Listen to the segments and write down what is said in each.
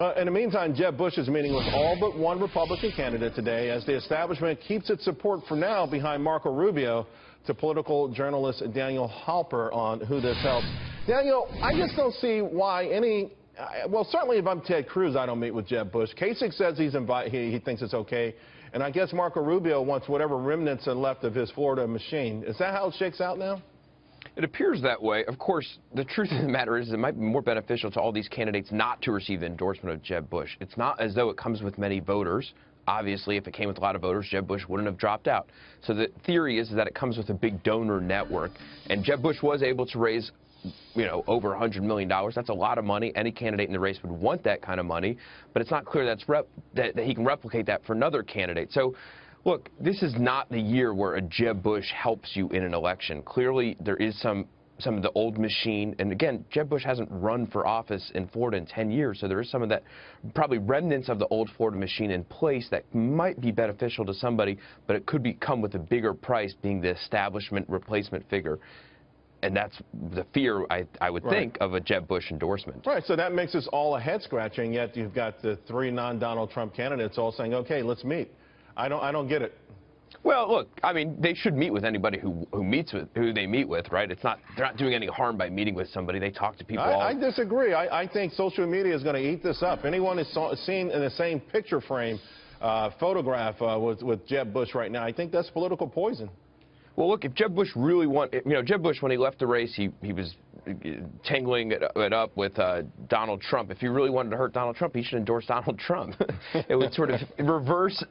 In the meantime, Jeb Bush is meeting with all but one Republican candidate today as the establishment keeps its support for now behind Marco Rubio. To political journalist Daniel Halper on who this helps. Daniel, I just don't see why well, certainly if I'm Ted Cruz, I don't meet with Jeb Bush. Kasich says he thinks it's okay. And I guess Marco Rubio wants whatever remnants are left of his Florida machine. Is that how it shakes out now? It appears that way. Of course, the truth of the matter is it might be more beneficial to all these candidates not to receive the endorsement of Jeb Bush. It's not as though it comes with many voters. Obviously, if it came with a lot of voters, Jeb Bush wouldn't have dropped out. So the theory is that it comes with a big donor network. And Jeb Bush was able to raise, over $100 million. That's a lot of money. Any candidate in the race would want that kind of money. But it's not clear that he can replicate that for another candidate. So, look, this is not the year where a Jeb Bush helps you in an election. Clearly, there is some of the old machine. And again, Jeb Bush hasn't run for office in Florida in 10 years. So there is some of that, probably remnants of the old Florida machine in place that might be beneficial to somebody, but it could come with a bigger price, being the establishment replacement figure. And that's the fear, I would think, of a Jeb Bush endorsement. Right, so that makes us all a head-scratching, yet you've got the three non-Donald Trump candidates all saying, okay, let's meet. I don't get it. Well, look, I mean, they should meet with anybody who they meet with, right? They're not doing any harm by meeting with somebody. They talk to people. I disagree. I think social media is going to eat this up. Anyone is seen in the same picture frame photograph with Jeb Bush right now, I think that's political poison. Well, look, if Jeb Bush really Jeb Bush, when he left the race, he was tangling it up with Donald Trump. If he really wanted to hurt Donald Trump, he should endorse Donald Trump. It would sort of reverse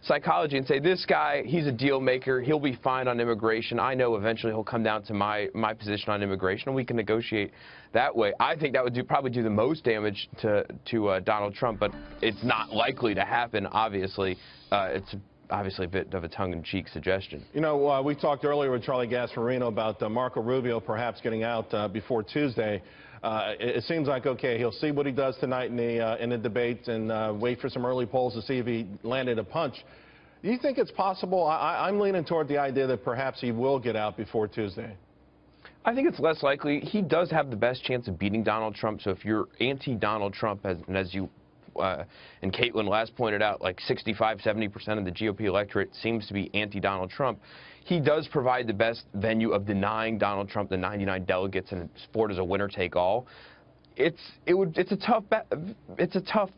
psychology and say, this guy, he's a deal maker. He'll be fine on immigration. I know eventually he'll come down to my position on immigration, and we can negotiate that way. I think that would probably do the most damage to Donald Trump, but it's not likely to happen, obviously. It's obviously a bit of a tongue-in-cheek suggestion. We talked earlier with Charlie Gasparino about Marco Rubio perhaps getting out before Tuesday. It seems like, okay, he'll see what he does tonight in the debate and wait for some early polls to see if he landed a punch. Do you think it's possible? I'm leaning toward the idea that perhaps he will get out before Tuesday. I think it's less likely. He does have the best chance of beating Donald Trump, so if you're anti-Donald Trump, as you and Caitlin last pointed out, like 65–70% of the GOP electorate seems to be anti-Donald Trump. He does provide the best venue of denying Donald Trump the 99 delegates, and Florida's a winner-take-all. It's a tough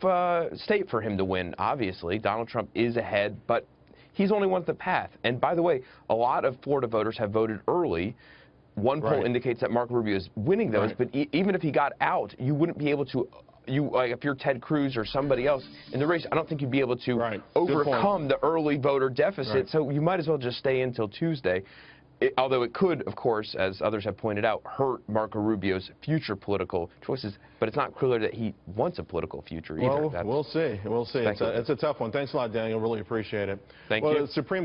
state for him to win. Obviously, Donald Trump is ahead, but he's only one at the path. And by the way, a lot of Florida voters have voted early. One poll indicates that Marco Rubio is winning those, but even if he got out, you wouldn't be able to. Like if you're Ted Cruz or somebody else in the race, I don't think you'd be able to overcome the early voter deficit. So you might as well just stay until Tuesday. Although it could, of course, as others have pointed out, hurt Marco Rubio's future political choices. But it's not clear that he wants a political future either. Well, we'll see. We'll see. It's a tough one. Thanks a lot, Daniel. Really appreciate it. Thank you. Supreme